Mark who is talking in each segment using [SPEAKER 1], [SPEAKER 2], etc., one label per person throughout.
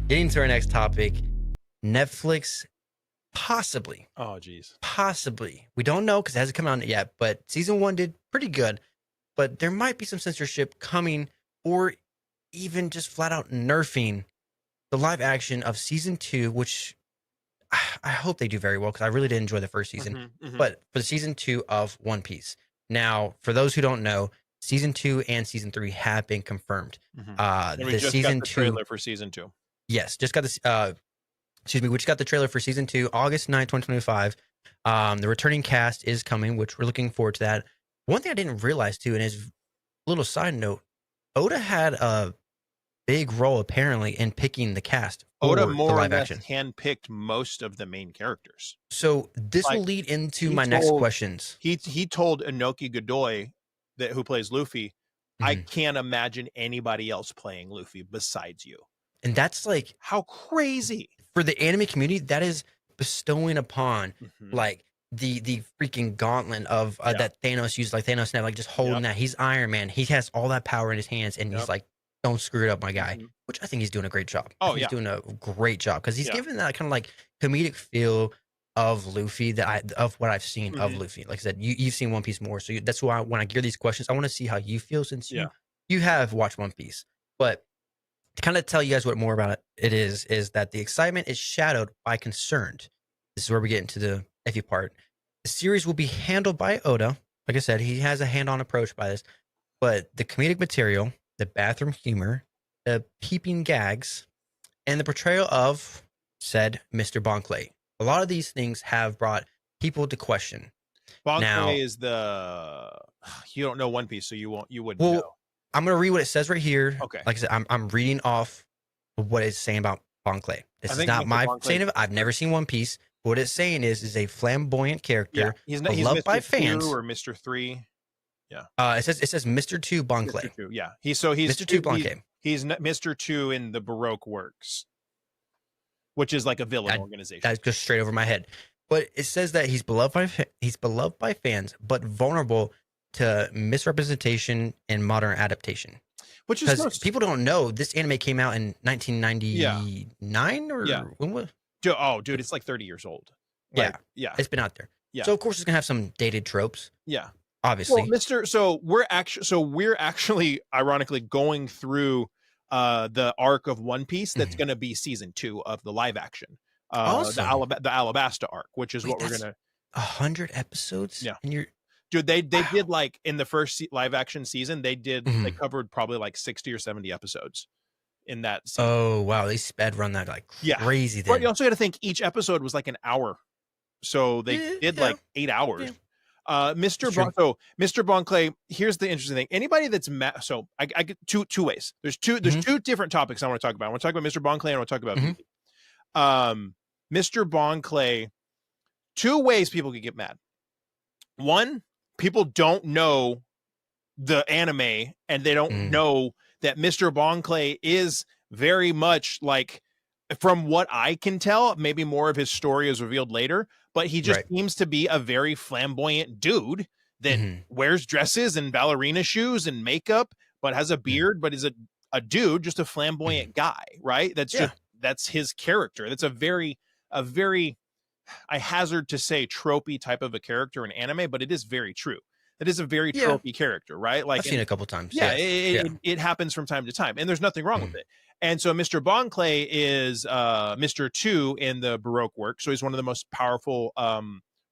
[SPEAKER 1] getting to our next topic, Netflix possibly,
[SPEAKER 2] Oh, geez.
[SPEAKER 1] possibly. We don't know because it hasn't come out yet, but season 1 did pretty good. But there might be some censorship coming, or even just flat out nerfing the live action of season 2, which I hope they do very well because I really did enjoy the first season. But for the season 2 of One Piece. Now, for those who don't know, season 2 and season 3 have been confirmed.
[SPEAKER 2] And we
[SPEAKER 1] The
[SPEAKER 2] just
[SPEAKER 1] season
[SPEAKER 2] got the
[SPEAKER 1] 2
[SPEAKER 2] trailer for season 2.
[SPEAKER 1] Yes, just got this. We just got the trailer for season 2, August 9th, 2025. The returning cast is coming, which we're looking forward to that. One thing I didn't realize too, and as a little side note, Oda had a big role apparently in picking the cast for
[SPEAKER 2] Oda
[SPEAKER 1] the
[SPEAKER 2] more or
[SPEAKER 1] live
[SPEAKER 2] less
[SPEAKER 1] action.
[SPEAKER 2] handpicked most of the main characters.
[SPEAKER 1] So this
[SPEAKER 2] Like,
[SPEAKER 1] will lead into
[SPEAKER 2] he
[SPEAKER 1] my next
[SPEAKER 2] told-
[SPEAKER 1] questions.
[SPEAKER 2] He told Inoki Godoy, who plays Luffy, I can't imagine anybody else playing Luffy besides you.
[SPEAKER 1] And that's like,
[SPEAKER 2] how crazy
[SPEAKER 1] for the anime community, that is bestowing upon like the freaking gauntlet of that Thanos used. Like Thanos now, like just holding that. He's Iron Man. He has all that power in his hands, and he's like, don't screw it up, my guy. Which I think he's doing a great job.
[SPEAKER 2] Oh,
[SPEAKER 1] he's doing a great job because he's given that kind of like comedic feel of Luffy of what I've seen of Luffy. Like I said, you've seen One Piece more, so that's why when I gear these questions, I want to see how you feel since you have watched One Piece. But to kind of tell you guys what more about it is that the excitement is shadowed by concern. This is where we get into the iffy part. The series will be handled by Oda. Like I said, he has a hand-on approach by this, but the comedic material, the bathroom humor, the peeping gags, and the portrayal of said Mr. Bonclay. A lot of these things have brought people to question.
[SPEAKER 2] Bonclay is you don't know One Piece, so you wouldn't know.
[SPEAKER 1] I'm going to read what it says right here.
[SPEAKER 2] Okay.
[SPEAKER 1] Like I said, I'm reading off what it's saying about Bonclay. This is not my saying of it. I've never seen One Piece. What it's saying is a flamboyant character.
[SPEAKER 2] He's
[SPEAKER 1] loved by fans.
[SPEAKER 2] 2 or Mr. 3. Yeah.
[SPEAKER 1] It says Mr. 2 Bonclay.
[SPEAKER 2] Mr. 2, yeah. He's
[SPEAKER 1] Mr. 2 Bonclay.
[SPEAKER 2] He's Mr. 2 in the Baroque works, which is like a villain organization.
[SPEAKER 1] That goes straight over my head. But it says that he's beloved by fans, but vulnerable to misrepresentation and modern adaptation.
[SPEAKER 2] Which is
[SPEAKER 1] because people don't know this anime came out in 1999 or when was?
[SPEAKER 2] Oh, dude, it's like 30 years old. Like, yeah,
[SPEAKER 1] it's been out there.
[SPEAKER 2] Yeah,
[SPEAKER 1] so of course it's gonna have some dated tropes.
[SPEAKER 2] Yeah,
[SPEAKER 1] obviously.
[SPEAKER 2] Well, so we're actually ironically going through the arc of One Piece that's going to be season 2 of the live action, awesome. the Alabasta arc, which is what we're gonna
[SPEAKER 1] 100 episodes.
[SPEAKER 2] Yeah,
[SPEAKER 1] and you're.
[SPEAKER 2] Dude, they did like in the first live action season, they covered probably like 60 or 70 episodes in that season.
[SPEAKER 1] Oh wow, they sped run that like crazy.
[SPEAKER 2] But you also got to think each episode was like an hour, so they did like 8 hours. Mr. Bonclay, here's the interesting thing. Anybody that's so I get two ways. There's two different topics I want to talk about. I want to talk about Mr. Bonclay and I want to talk about Mr. Bonclay. 2 ways people could get mad. One, people don't know the anime and they don't know that Mr. Bonclay is very much like, from what I can tell, maybe more of his story is revealed later, but he just seems to be a very flamboyant dude that wears dresses and ballerina shoes and makeup, but has a beard, but is a dude, just a flamboyant guy, right? That's his character. That's a very, I hazard to say tropey type of a character in anime, but it is very true. It is a very tropey character, right? Like
[SPEAKER 1] I've seen it a couple times.
[SPEAKER 2] It happens from time to time, and there's nothing wrong with it. And so Mr. Bonclay is Mr. 2 in the Baroque work, so he's one of the most powerful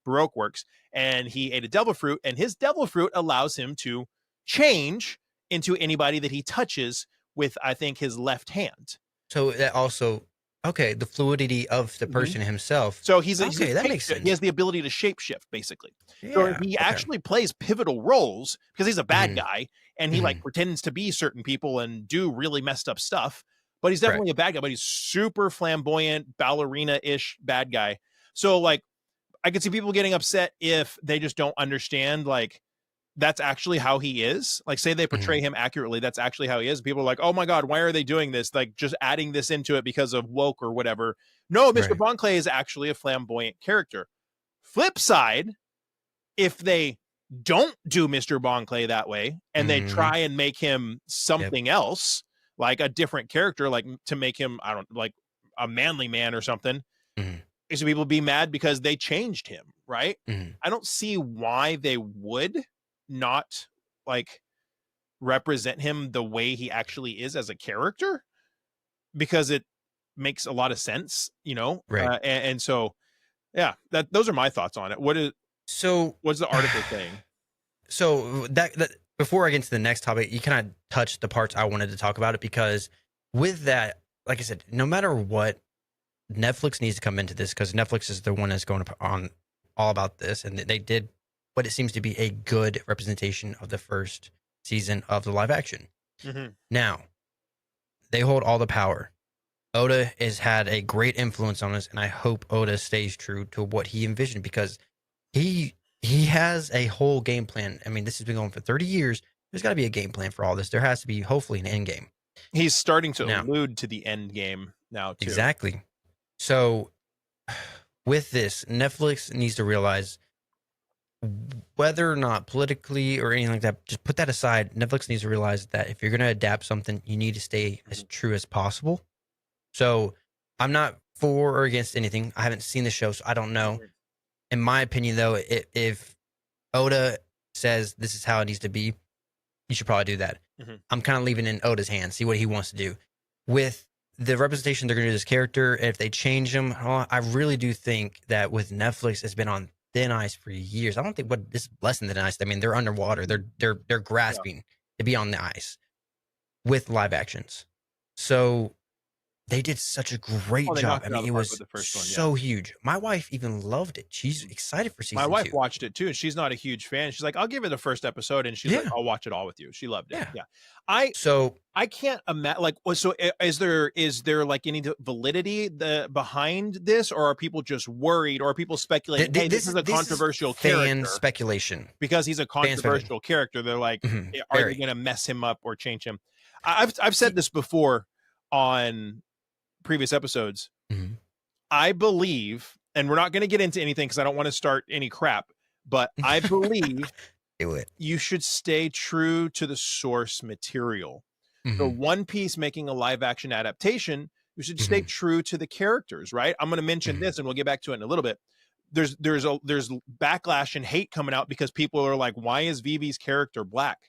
[SPEAKER 2] Baroque works, and he ate a devil fruit, and his devil fruit allows him to change into anybody that he touches with, I think, his left hand.
[SPEAKER 1] So that also. Okay, the fluidity of the person himself.
[SPEAKER 2] So
[SPEAKER 1] that makes sense.
[SPEAKER 2] He has the ability to shapeshift, basically. So he actually plays pivotal roles because he's a bad guy and he like pretends to be certain people and do really messed up stuff. But he's definitely a bad guy. But he's super flamboyant, ballerina-ish bad guy. So like, I could see people getting upset if they just don't understand like that's actually how he is. Like, say they portray him accurately, that's actually how he is. People are like, oh my God, why are they doing this? Like, just adding this into it because of woke or whatever. No, Mr. Bonclay is actually a flamboyant character. Flip side, if they don't do Mr. Bonclay that way and they try and make him something else, like a different character, like to make him, I don't like a manly man or something,
[SPEAKER 1] mm-hmm.
[SPEAKER 2] is people be mad because they changed him, right?
[SPEAKER 1] Mm-hmm.
[SPEAKER 2] I don't see why they would not like represent him the way he actually is as a character, because it makes a lot of sense,
[SPEAKER 1] Right.
[SPEAKER 2] And so yeah, those are my thoughts on it. What's the article saying?
[SPEAKER 1] So that before I get into the next topic, you kind of touched the parts I wanted to talk about it, because with that, like I said, no matter what, Netflix needs to come into this, because Netflix is the one that's going on all about this, and they did what it seems to be a good representation of the first season of the live action.
[SPEAKER 2] Mm-hmm.
[SPEAKER 1] Now, they hold all the power. Oda has had a great influence on us, and I hope Oda stays true to what he envisioned, because he has a whole game plan. I mean, this has been going for 30 years. There's got to be a game plan for all this. There has to be, hopefully, an end game.
[SPEAKER 2] He's starting to allude to the end game now, too.
[SPEAKER 1] Exactly. So with this, Netflix needs to realize, whether or not politically or anything like that, just put that aside. Netflix needs to realize that if you're going to adapt something, you need to stay as true as possible. So I'm not for or against anything. I haven't seen the show, so I don't know. In my opinion, though, if Oda says this is how it needs to be, you should probably do that.
[SPEAKER 2] Mm-hmm.
[SPEAKER 1] I'm kind of leaving it in Oda's hands, see what he wants to do. With the representation they're going to do this character, if they change him, I really do think that with Netflix, it's been on thin ice for years. I don't think this is less than ice. I mean, they're underwater. They're grasping to be on the ice with live actions. So they did such a great job. I mean, it was so huge. My wife even loved it. She's excited for season 2.
[SPEAKER 2] My wife watched it too, and she's not a huge fan. She's like, I'll give her the first episode, and she's like, I'll watch it all with you. She loved it. Yeah. I can't imagine, like, so is there like any validity behind this, or are people just worried, or are people speculating, hey, this is a controversial character?
[SPEAKER 1] Speculation.
[SPEAKER 2] Because he's a controversial character. They're like, are they going to mess him up or change him? I've said this before on previous episodes. I believe, and we're not going to get into anything because I don't want to start any crap, but I believe you should stay true to the source material. So One Piece making a live action adaptation, you should stay true to the characters, right? I'm going to mention this, and we'll get back to it in a little bit. There's backlash and hate coming out because people are like, why is Vivi's character black?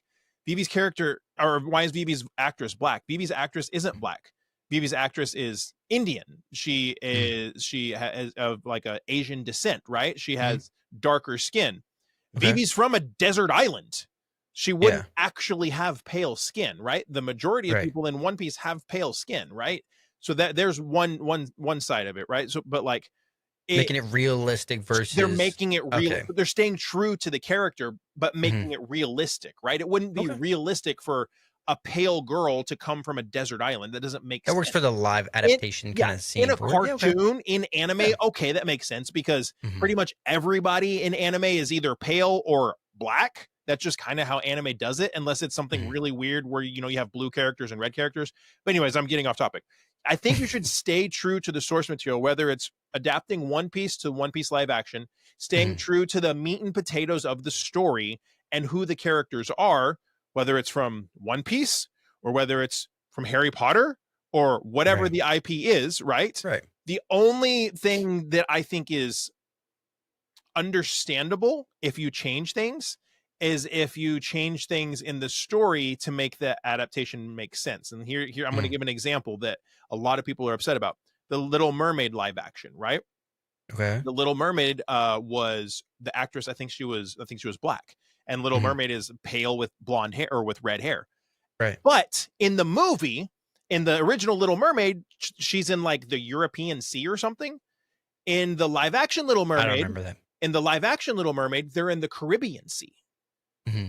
[SPEAKER 2] Vivi's character, or why is Vivi's actress black? Vivi's actress isn't black. Vivi's actress is Indian. She has of like a Asian descent, right? She has darker skin. Vivi's from a desert island. She wouldn't actually have pale skin, right? The majority of people in One Piece have pale skin, right? So that there's one side of it, right? So, but like
[SPEAKER 1] making it realistic versus
[SPEAKER 2] they're making it real. Okay. They're staying true to the character, but making it realistic, right? It wouldn't be realistic for a pale girl to come from a desert island. That doesn't make sense.
[SPEAKER 1] That works for the live adaptation kind of scene.
[SPEAKER 2] In a cartoon, in anime, okay, that makes sense, because pretty much everybody in anime is either pale or black. That's just kind of how anime does it, unless it's something really weird where, you have blue characters and red characters. But anyways, I'm getting off topic. I think you should stay true to the source material, whether it's adapting One Piece to One Piece live action, staying true to the meat and potatoes of the story and who the characters are, whether it's from One Piece or whether it's from Harry Potter or whatever the IP is, right? The only thing that I think is understandable if you change things is if you change things in the story to make the adaptation make sense. And here I'm going to give an example that a lot of people are upset about. The Little Mermaid live action, right?
[SPEAKER 1] Okay.
[SPEAKER 2] The Little Mermaid was the actress, I think she was black. And Little Mermaid is pale with blonde hair or with red hair.
[SPEAKER 1] Right.
[SPEAKER 2] But in the movie, in the original Little Mermaid, she's in like the European Sea or something. In the live action Little Mermaid,
[SPEAKER 1] I don't remember that.
[SPEAKER 2] In the live action Little Mermaid, they're in the Caribbean Sea.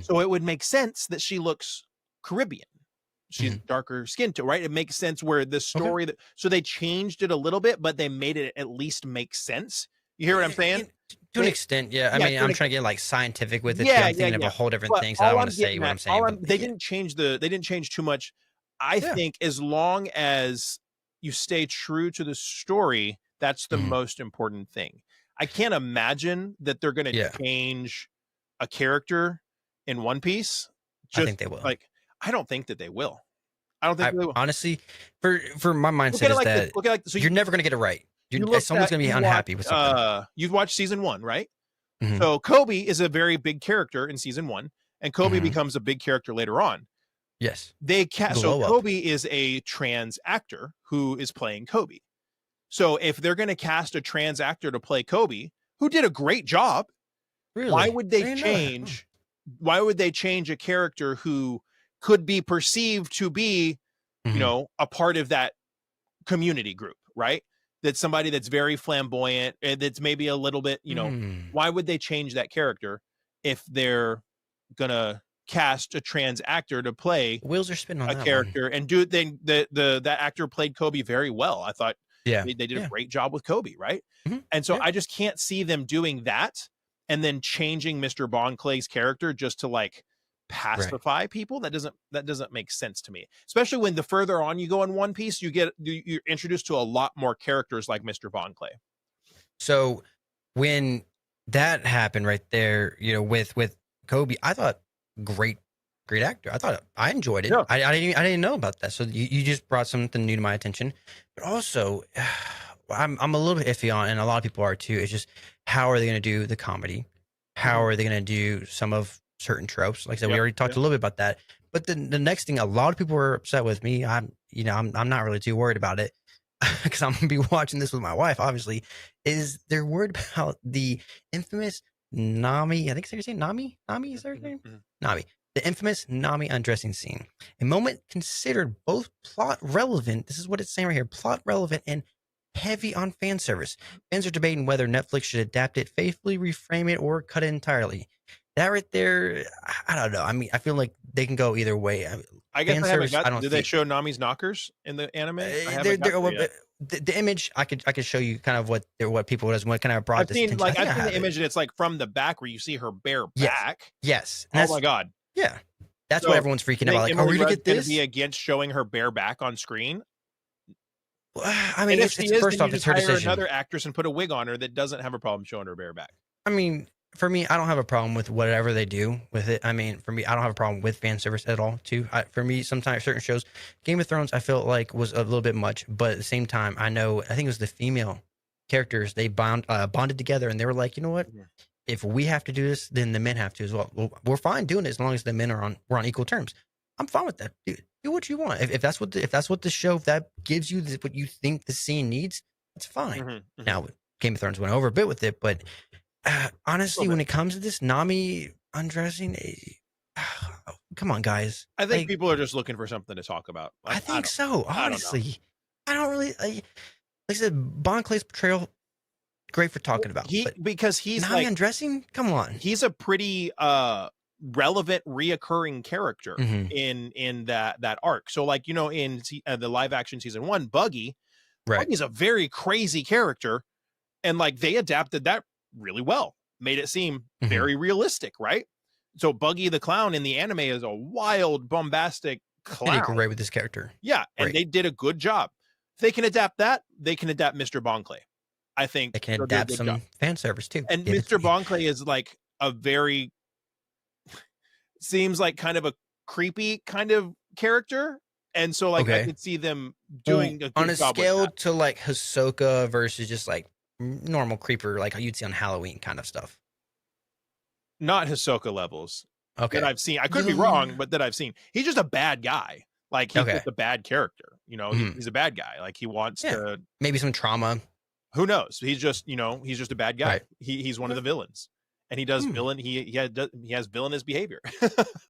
[SPEAKER 2] So it would make sense that she looks Caribbean. She's darker skin tone, right? It makes sense where the story so they changed it a little bit, but they made it at least make sense. You hear what I'm saying?
[SPEAKER 1] To an extent, yeah. I mean, I'm trying to get like scientific with it. I'm thinking of a whole different thing, so I don't want to say what I'm saying.
[SPEAKER 2] They didn't change too much. I think as long as you stay true to the story, that's the most important thing. I can't imagine that they're going to change a character in One Piece.
[SPEAKER 1] I think they will.
[SPEAKER 2] Like, I don't think that they will. I don't think they will.
[SPEAKER 1] Honestly, for my mindset is that so you're never going to get it right. Someone's going to be unhappy with something.
[SPEAKER 2] You've watched season 1, right?
[SPEAKER 1] Mm-hmm.
[SPEAKER 2] So Kobe is a very big character in season 1, and Kobe becomes a big character later on.
[SPEAKER 1] Yes.
[SPEAKER 2] So Kobe is a trans actor who is playing Kobe. So if they're going to cast a trans actor to play Kobe, who did a great job,
[SPEAKER 1] really?
[SPEAKER 2] Why would they change? Why would they change a character who could be perceived to be, you know, a part of that community group, right? That's somebody that's very flamboyant and that's maybe a little bit, you know, why would they change that character if they're gonna cast a trans actor to play
[SPEAKER 1] wheels are spinning on
[SPEAKER 2] a character and do then that actor played Kobe very well. I thought they did a great job with Kobe, right? And so I just can't see them doing that and then changing Mr. Bonclay's character just to like pacify people. That doesn't make sense to me, especially when the further on you go in One Piece, you're introduced to a lot more characters like Mr. Bonclay.
[SPEAKER 1] So when that happened right there, you know, with Kobe, I thought great actor. I enjoyed it. I didn't know about that. So you just brought something new to my attention. But also I'm a little bit iffy on, and a lot of people are too, it's just how are they going to do the comedy? How are they going to do some of certain tropes? Like I said, we already talked a little bit about that. But the next thing, a lot of people were upset with me. I'm not really too worried about it because I'm gonna be watching this with my wife. Obviously, is they're worried about the infamous Nami. I think you're saying Nami. Nami is her name. Nami. The infamous Nami undressing scene. A moment considered both plot relevant. This is what it's saying right here. Plot relevant and heavy on fan service. Fans are debating whether Netflix should adapt it faithfully, reframe it, or cut it entirely. That right there, I don't know. I mean, I feel like they can go either way.
[SPEAKER 2] I guess I haven't got. Did they show Nami's knockers in the anime?
[SPEAKER 1] The image I could show you kind of what people what kind of brought
[SPEAKER 2] I've seen the image and it's like from the back where you see her bare back.
[SPEAKER 1] Yes.
[SPEAKER 2] Oh my god.
[SPEAKER 1] Yeah. That's what everyone's freaking out. Like, are we gonna get this?
[SPEAKER 2] Be against showing her bare back on screen?
[SPEAKER 1] I mean, it's first off, it's her decision.
[SPEAKER 2] Another actress and put a wig on her that doesn't have a problem showing her bare back.
[SPEAKER 1] I mean, for me, I don't have a problem with whatever they do with it. I mean, for me, I don't have a problem with fan service at all, too. For me, sometimes certain shows, Game of Thrones, I felt like was a little bit much, but at the same time, I think it was the female characters, they bonded together, and they were like, you know what? If we have to do this, then the men have to as well. We're fine doing it as long as the men we're on equal terms. I'm fine with that. Do what you want. If that's what the show, if that gives you what you think the scene needs, that's fine. Now, Game of Thrones went over a bit with it, but honestly, when it comes to this Nami undressing, come on, guys.
[SPEAKER 2] I think people are just looking for something to talk about.
[SPEAKER 1] I think so. Honestly, I don't really. Like I said, Bonclay's portrayal, great for talking about.
[SPEAKER 2] Because he's
[SPEAKER 1] Nami undressing. Come on,
[SPEAKER 2] he's a pretty relevant reoccurring character in that arc. So like, you know, in the live action season 1, Buggy's a very crazy character, and like they adapted that really well, made it seem very realistic, right? So Buggy the clown in the anime is a wild, bombastic clown.
[SPEAKER 1] They did great with this character.
[SPEAKER 2] Yeah, and they did a good job. If they can adapt that, they can adapt Mr. Bonclay. I think
[SPEAKER 1] they can adapt some fan service too.
[SPEAKER 2] And Mr. Bonclay is like a very seems like kind of a creepy kind of character, and so like I could see them doing a good
[SPEAKER 1] on a
[SPEAKER 2] job
[SPEAKER 1] scale to like Hisoka versus just like normal creeper like you'd see on Halloween kind of stuff.
[SPEAKER 2] Not Hisoka levels. That I've seen. I could be wrong, but that I've seen. He's just a bad guy. Like he's just a bad character. You know, he's a bad guy. Like he wants to
[SPEAKER 1] maybe some trauma.
[SPEAKER 2] Who knows? He's just a bad guy. He's one of the villains. And he does villain. He has villainous behavior.